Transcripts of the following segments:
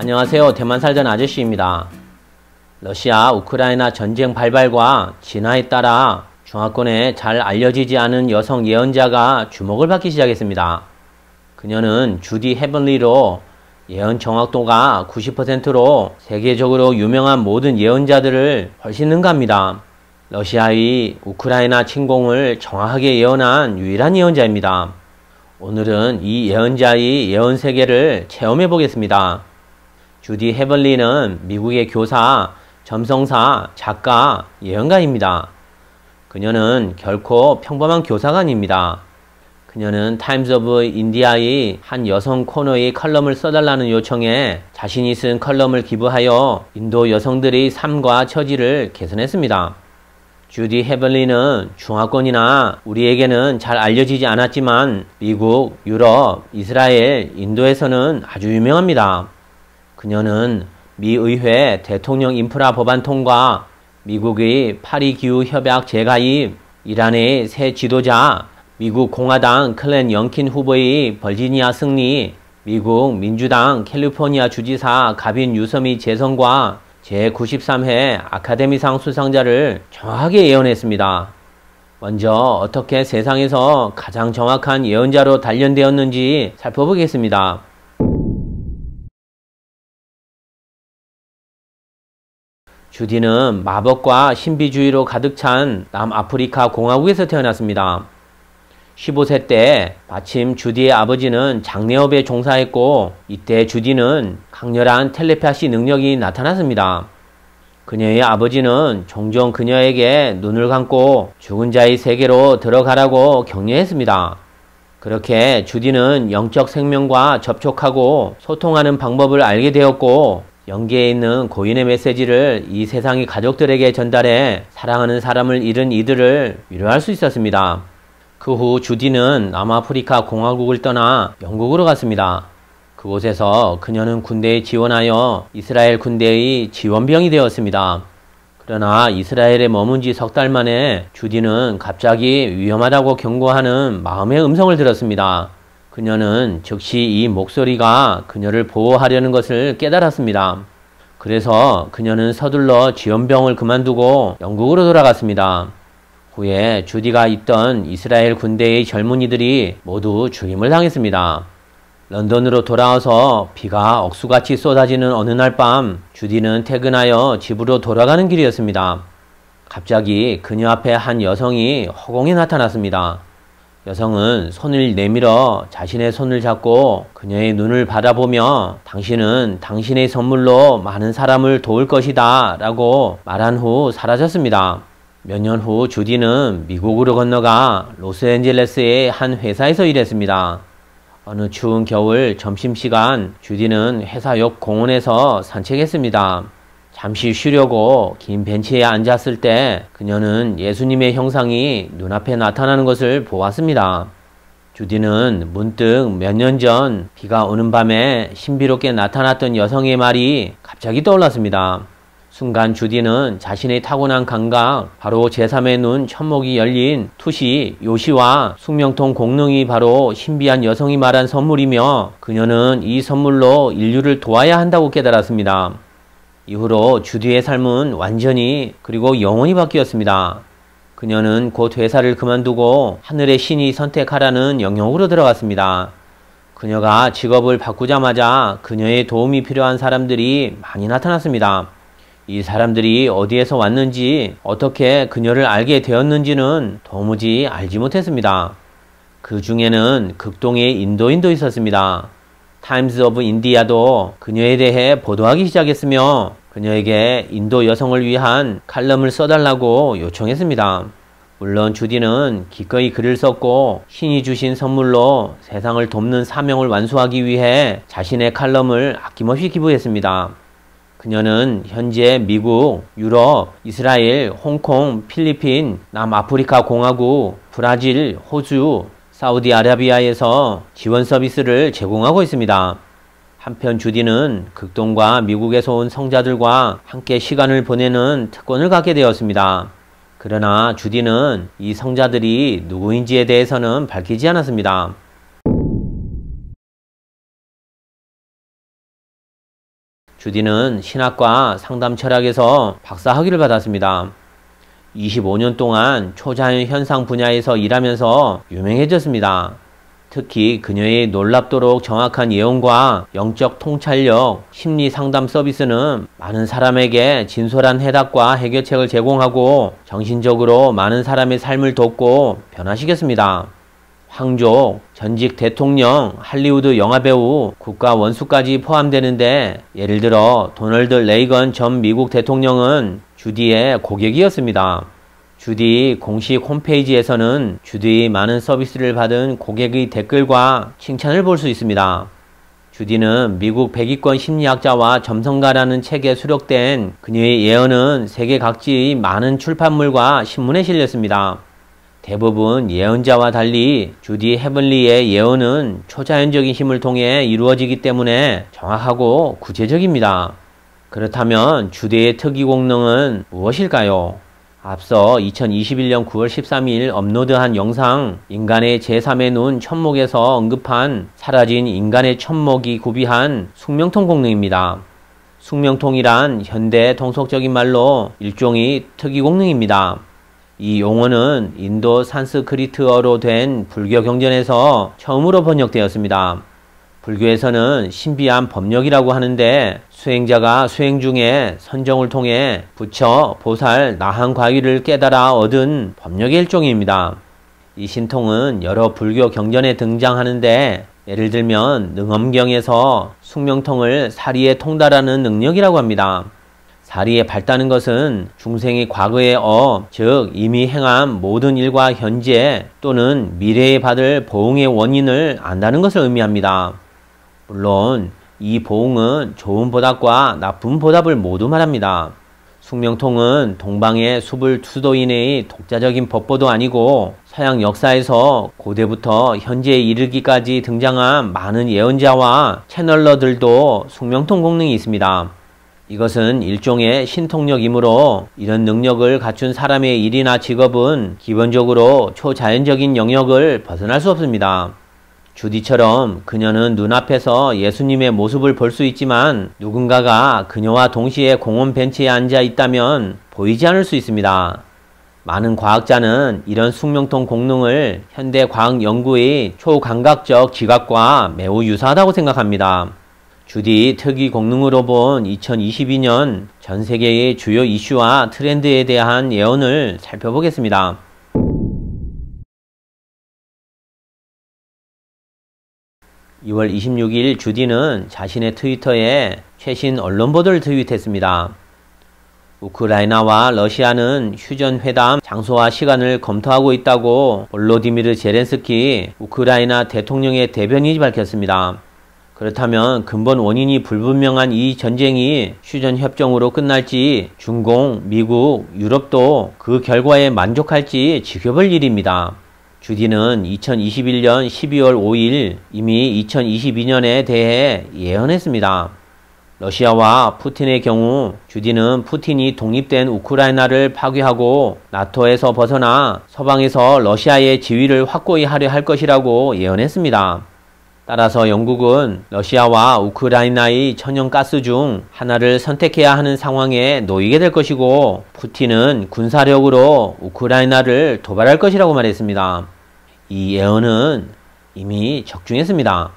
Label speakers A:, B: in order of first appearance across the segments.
A: 안녕하세요. 대만 살던 아저씨입니다. 러시아 우크라이나 전쟁 발발과 진화에 따라 중화권에 잘 알려지지 않은 여성 예언자가 주목을 받기 시작했습니다. 그녀는 주디 헤븐리로 예언 정확도가 90%로 세계적으로 유명한 모든 예언자들을 훨씬 능가합니다. 러시아의 우크라이나 침공을 정확하게 예언한 유일한 예언자입니다. 오늘은 이 예언자의 예언 세계를 체험해 보겠습니다. 주디 헤븐리는 미국의 교사, 점성사, 작가, 예언가입니다. 그녀는 결코 평범한 교사가 아닙니다. 그녀는 타임즈 오브 인디아의 한 여성 코너의 컬럼을 써달라는 요청에 자신이 쓴 컬럼을 기부하여 인도 여성들의 삶과 처지를 개선했습니다. 주디 헤븐리는 중화권이나 우리에게는 잘 알려지지 않았지만 미국, 유럽, 이스라엘, 인도에서는 아주 유명합니다. 그녀는 미 의회 대통령 인프라 법안 통과, 미국의 파리 기후 협약 재가입, 이란의 새 지도자, 미국 공화당 클랜 영킨 후보의 버지니아 승리, 미국 민주당 캘리포니아 주지사 가빈 유섬의 재선과 제93회 아카데미상 수상자를 정확하게 예언했습니다. 먼저 어떻게 세상에서 가장 정확한 예언자로 단련되었는지 살펴보겠습니다. 주디는 마법과 신비주의로 가득 찬 남아프리카 공화국에서 태어났습니다. 15세 때 마침 주디의 아버지는 장례업에 종사했고 이때 주디는 강렬한 텔레파시 능력이 나타났습니다. 그녀의 아버지는 종종 그녀에게 눈을 감고 죽은 자의 세계로 들어가라고 격려했습니다. 그렇게 주디는 영적 생명과 접촉하고 소통하는 방법을 알게 되었고 영계에 있는 고인의 메시지를 이 세상의 가족들에게 전달해 사랑하는 사람을 잃은 이들을 위로할 수 있었습니다. 그 후 주디는 남아프리카 공화국을 떠나 영국으로 갔습니다. 그곳에서 그녀는 군대에 지원하여 이스라엘 군대의 지원병이 되었습니다. 그러나 이스라엘에 머문 지 석 달 만에 주디는 갑자기 위험하다고 경고하는 마음의 음성을 들었습니다. 그녀는 즉시 이 목소리가 그녀를 보호하려는 것을 깨달았습니다. 그래서 그녀는 서둘러 지원병을 그만두고 영국으로 돌아갔습니다. 후에 주디가 있던 이스라엘 군대의 젊은이들이 모두 죽임을 당했습니다. 런던으로 돌아와서 비가 억수같이 쏟아지는 어느 날 밤 주디는 퇴근하여 집으로 돌아가는 길이었습니다. 갑자기 그녀 앞에 한 여성이 허공에 나타났습니다. 여성은 손을 내밀어 자신의 손을 잡고 그녀의 눈을 바라보며 당신은 당신의 선물로 많은 사람을 도울 것이다 라고 말한 후 사라졌습니다. 몇 년 후 주디는 미국으로 건너가 로스앤젤레스의 한 회사에서 일했습니다. 어느 추운 겨울 점심시간 주디는 회사 옆 공원에서 산책했습니다. 잠시 쉬려고 긴 벤치에 앉았을 때 그녀는 예수님의 형상이 눈앞에 나타나는 것을 보았습니다. 주디는 문득 몇 년 전 비가 오는 밤에 신비롭게 나타났던 여성의 말이 갑자기 떠올랐습니다. 순간 주디는 자신의 타고난 감각, 바로 제3의 눈 천목이 열린 투시, 요시와 숙명통 공능이 바로 신비한 여성이 말한 선물이며 그녀는 이 선물로 인류를 도와야 한다고 깨달았습니다. 이후로 주디의 삶은 완전히 그리고 영원히 바뀌었습니다. 그녀는 곧 회사를 그만두고 하늘의 신이 선택하라는 영역으로 들어갔습니다. 그녀가 직업을 바꾸자마자 그녀의 도움이 필요한 사람들이 많이 나타났습니다. 이 사람들이 어디에서 왔는지 어떻게 그녀를 알게 되었는지는 도무지 알지 못했습니다. 그 중에는 극동의 인도인도 있었습니다. 타임즈 오브 인디아도 그녀에 대해 보도하기 시작했으며 그녀에게 인도 여성을 위한 칼럼을 써달라고 요청했습니다. 물론 주디는 기꺼이 글을 썼고 신이 주신 선물로 세상을 돕는 사명을 완수하기 위해 자신의 칼럼을 아낌없이 기부했습니다. 그녀는 현재 미국, 유럽, 이스라엘, 홍콩, 필리핀, 남아프리카 공화국, 브라질, 호주, 사우디아라비아에서 지원 서비스를 제공하고 있습니다. 한편 주디는 극동과 미국에서 온 성자들과 함께 시간을 보내는 특권을 갖게 되었습니다. 그러나 주디는 이 성자들이 누구인지에 대해서는 밝히지 않았습니다. 주디는 신학과 상담 철학에서 박사 학위를 받았습니다. 25년 동안 초자연 현상 분야에서 일하면서 유명해졌습니다. 특히 그녀의 놀랍도록 정확한 예언과 영적 통찰력, 심리 상담 서비스는 많은 사람에게 진솔한 해답과 해결책을 제공하고 정신적으로 많은 사람의 삶을 돕고 변화시켰습니다. 황족, 전직 대통령, 할리우드 영화배우, 국가 원수까지 포함되는데 예를 들어 도널드 레이건 전 미국 대통령은 주디의 고객이었습니다. 주디 공식 홈페이지에서는 주디의 많은 서비스를 받은 고객의 댓글과 칭찬을 볼 수 있습니다. 주디는 미국 100위권 심리학자와 점성가라는 책에 수록된 그녀의 예언은 세계 각지의 많은 출판물과 신문에 실렸습니다. 대부분 예언자와 달리 주디 헤블리의 예언은 초자연적인 힘을 통해 이루어지기 때문에 정확하고 구체적입니다. 그렇다면 주디의 특이 공능은 무엇일까요? 앞서 2021년 9월 13일 업로드한 영상 인간의 제3의 눈 천목에서 언급한 사라진 인간의 천목이 구비한 숙명통 공능입니다. 숙명통이란 현대 통속적인 말로 일종의 특이 공능입니다. 이 용어는 인도 산스크리트어로 된 불교 경전에서 처음으로 번역되었습니다. 불교에서는 신비한 법력이라고 하는데 수행자가 수행 중에 선정을 통해 부처, 보살, 나한 과위를 깨달아 얻은 법력의 일종입니다. 이 신통은 여러 불교 경전에 등장하는데 예를 들면 능엄경에서 숙명통을 사리에 통달하는 능력이라고 합니다. 사리에 밝다는 것은 중생이 과거의 즉 이미 행한 모든 일과 현재 또는 미래에 받을 보응의 원인을 안다는 것을 의미합니다. 물론 이 보응은 좋은 보답과 나쁜 보답을 모두 말합니다. 숙명통은 동방의 수불 수도인의 독자적인 법보도 아니고 서양 역사에서 고대부터 현재에 이르기까지 등장한 많은 예언자와 채널러들도 숙명통 공능이 있습니다. 이것은 일종의 신통력이므로 이런 능력을 갖춘 사람의 일이나 직업은 기본적으로 초자연적인 영역을 벗어날 수 없습니다. 주디처럼 그녀는 눈앞에서 예수님의 모습을 볼 수 있지만 누군가가 그녀와 동시에 공원 벤치에 앉아 있다면 보이지 않을 수 있습니다. 많은 과학자는 이런 숙명통 공능을 현대 과학 연구의 초감각적 지각과 매우 유사하다고 생각합니다. 주디 특이 공능으로 본 2022년 전 세계의 주요 이슈와 트렌드에 대한 예언을 살펴보겠습니다. 2월 26일 주디는 자신의 트위터에 최신 언론 보도를 트윗했습니다. 우크라이나와 러시아는 휴전회담 장소와 시간을 검토하고 있다고 볼로디미르 제렌스키 우크라이나 대통령의 대변인이 밝혔습니다. 그렇다면 근본 원인이 불분명한 이 전쟁이 휴전협정으로 끝날지 중공, 미국, 유럽도 그 결과에 만족할지 지켜볼 일입니다. 주디는 2021년 12월 5일 이미 2022년에 대해 예언했습니다. 러시아와 푸틴의 경우 주디는 푸틴이 독립된 우크라이나를 파괴하고 나토에서 벗어나 서방에서 러시아의 지위를 확고히 하려 할 것이라고 예언했습니다. 따라서 영국은 러시아와 우크라이나의 천연가스 중 하나를 선택해야 하는 상황에 놓이게 될 것이고 푸틴은 군사력으로 우크라이나를 도발할 것이라고 말했습니다. 이 예언은 이미 적중했습니다.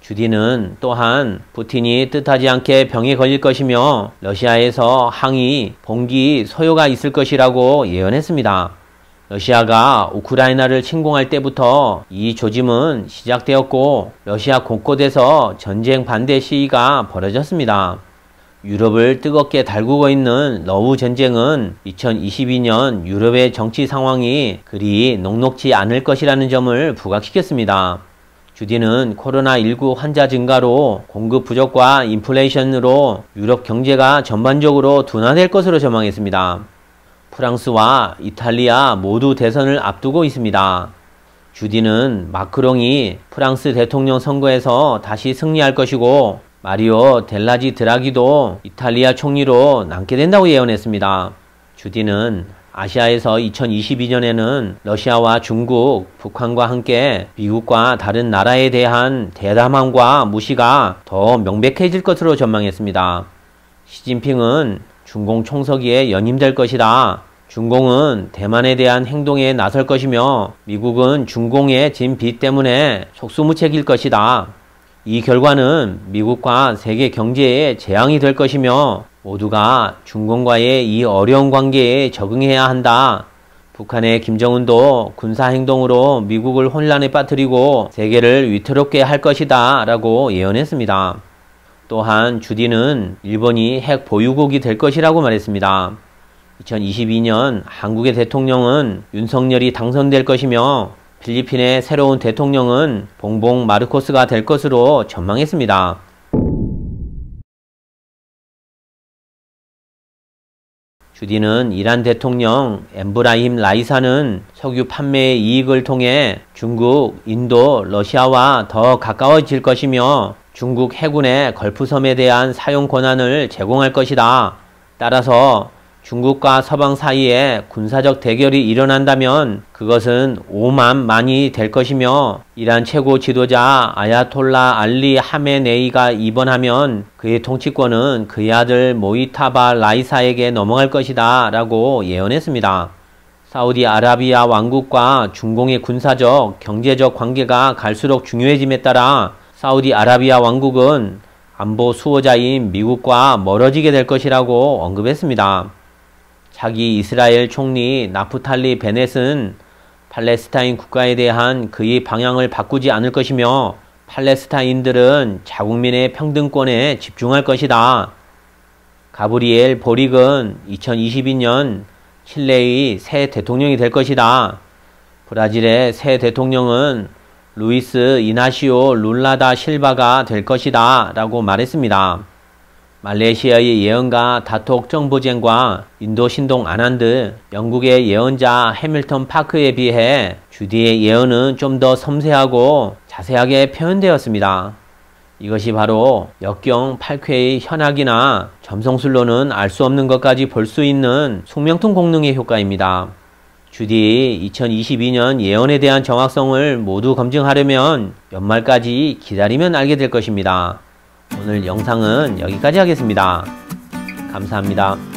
A: 주디는 또한 푸틴이 뜻하지 않게 병에 걸릴 것이며 러시아에서 항의, 봉기, 소요가 있을 것이라고 예언했습니다. 러시아가 우크라이나를 침공할 때부터 이 조짐은 시작되었고 러시아 곳곳에서 전쟁 반대 시위가 벌어졌습니다. 유럽을 뜨겁게 달구고 있는 러우 전쟁은 2022년 유럽의 정치 상황이 그리 녹록지 않을 것이라는 점을 부각시켰습니다. 주디는 코로나19 환자 증가로 공급 부족과 인플레이션으로 유럽 경제가 전반적으로 둔화될 것으로 전망했습니다. 프랑스와 이탈리아 모두 대선을 앞두고 있습니다. 주디는 마크롱이 프랑스 대통령 선거에서 다시 승리할 것이고 마리오 델라지 드라기도 이탈리아 총리로 남게 된다고 예언했습니다. 주디는 아시아에서 2022년에는 러시아와 중국, 북한과 함께 미국과 다른 나라에 대한 대담함과 무시가 더 명백해질 것으로 전망했습니다. 시진핑은 중공 총서기에 연임될 것이다. 중공은 대만에 대한 행동에 나설 것이며 미국은 중공에 진 빚 때문에 속수무책일 것이다. 이 결과는 미국과 세계 경제에 재앙이 될 것이며 모두가 중공과의 이 어려운 관계에 적응해야 한다. 북한의 김정은도 군사행동으로 미국을 혼란에 빠뜨리고 세계를 위태롭게 할 것이다 라고 예언했습니다. 또한 주디는 일본이 핵 보유국이 될 것이라고 말했습니다. 2022년 한국의 대통령은 윤석열이 당선될 것이며 필리핀의 새로운 대통령은 봉봉 마르코스가 될 것으로 전망했습니다. 주디는 이란 대통령 엠브라힘 라이사는 석유 판매의 이익을 통해 중국, 인도, 러시아와 더 가까워질 것이며 중국 해군의 걸프섬에 대한 사용 권한을 제공할 것이다. 따라서 중국과 서방 사이에 군사적 대결이 일어난다면 그것은 오만만이 될 것이며 이란 최고 지도자 아야톨라 알리 하메네이가 입원하면 그의 통치권은 그의 아들 모이타바 라이사에게 넘어갈 것이다 라고 예언했습니다. 사우디아라비아 왕국과 중공의 군사적, 경제적 관계가 갈수록 중요해짐에 따라 사우디아라비아 왕국은 안보 수호자인 미국과 멀어지게 될 것이라고 언급했습니다. 차기 이스라엘 총리 나프탈리 베넷은 팔레스타인 국가에 대한 그의 방향을 바꾸지 않을 것이며 팔레스타인들은 자국민의 평등권에 집중할 것이다. 가브리엘 보릭은 2022년 칠레의 새 대통령이 될 것이다. 브라질의 새 대통령은 루이스 이나시오 룰라다 실바가 될 것이다 라고 말했습니다. 말레이시아의 예언가 다톡 정보젠과 인도 신동 아난드, 영국의 예언자 해밀턴 파크에 비해 주디의 예언은 좀 더 섬세하고 자세하게 표현되었습니다. 이것이 바로 역경 8쾌의 현학이나 점성술로는 알 수 없는 것까지 볼 수 있는 숙명통 공능의 효과입니다. 주디의 2022년 예언에 대한 정확성을 모두 검증하려면 연말까지 기다리면 알게 될 것입니다. 오늘 영상은 여기까지 하겠습니다. 감사합니다.